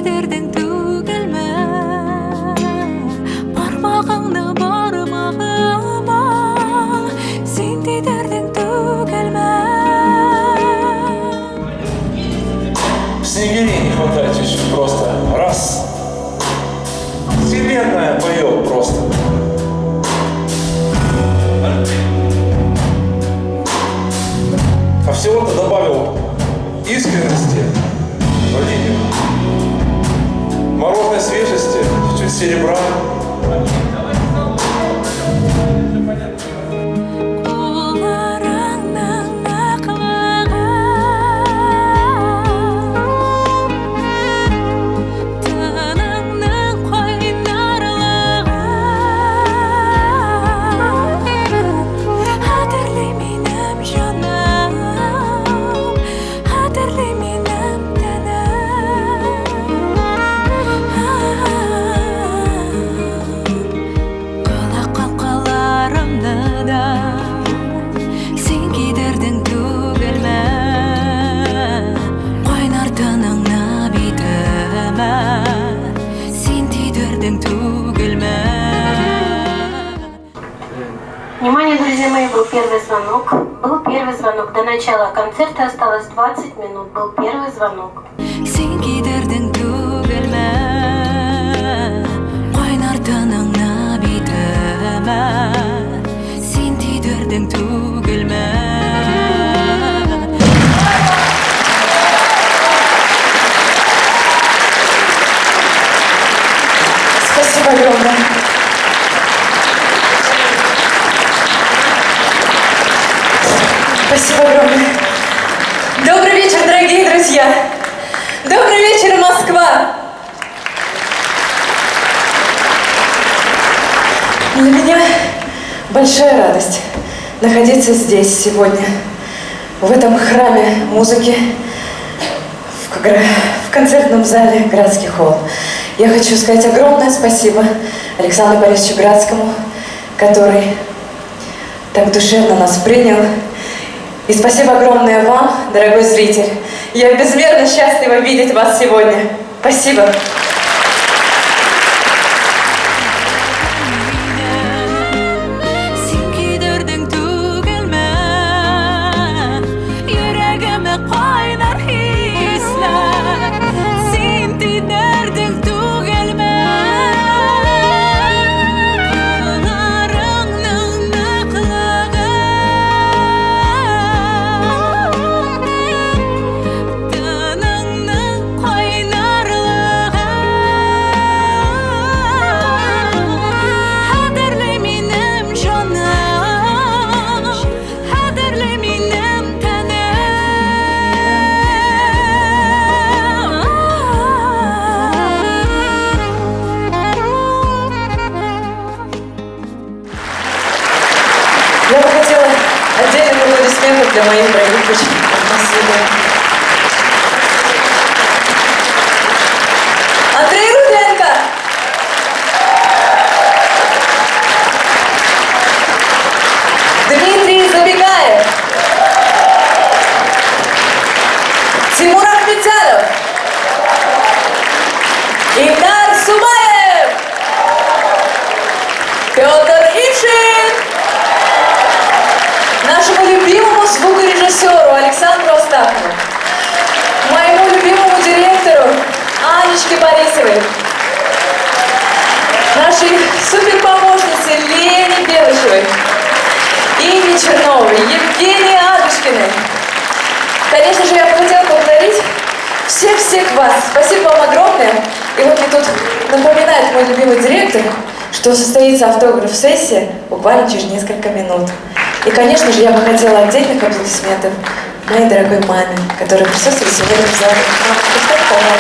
кидердің түгілме, бармағыңды бармағыма, сен тидердің түгілме. Снегирей не хватает чуть-чуть просто. Раз. Вселенная поет просто. А всего-то добавил искренности, Владимир, морозной свежести, чуть-чуть серебра. Внимание, друзья мои, был первый звонок. Был первый звонок. До начала концерта осталось 20 минут. Был первый звонок. Спасибо огромное. Спасибо огромное. Добрый вечер, дорогие друзья. Добрый вечер, Москва. Для меня большая радость находиться здесь сегодня, в этом храме музыки, в концертном зале «Градский холл». Я хочу сказать огромное спасибо Александру Борисовичу Градскому, который так душевно нас принял. И спасибо огромное вам, дорогой зритель. Я безмерно счастлива видеть вас сегодня. Спасибо. Я бы хотела отдельных аплодисментов для моих дорогих учеников. Спасибо. Андрей Руденко. Дмитрий Забегаев. Тимур Ахметзянов. Игнат Сумаев. Петр Ившин. Нашему любимому звукорежиссеру Александру Астахову, моему любимому директору Анечке Борисовой, нашей суперпомощнице Лене Белышевой, Инне Черновой, Евгении Адушкиной. Конечно же, я бы хотела поблагодарить всех вас. Спасибо вам огромное. И вот мне тут напоминает мой любимый директор, что состоится автограф-сессия буквально через несколько минут. И, конечно же, я бы хотела отдельных аплодисментов моей дорогой маме, которая присутствует сегодня в зале. Мама,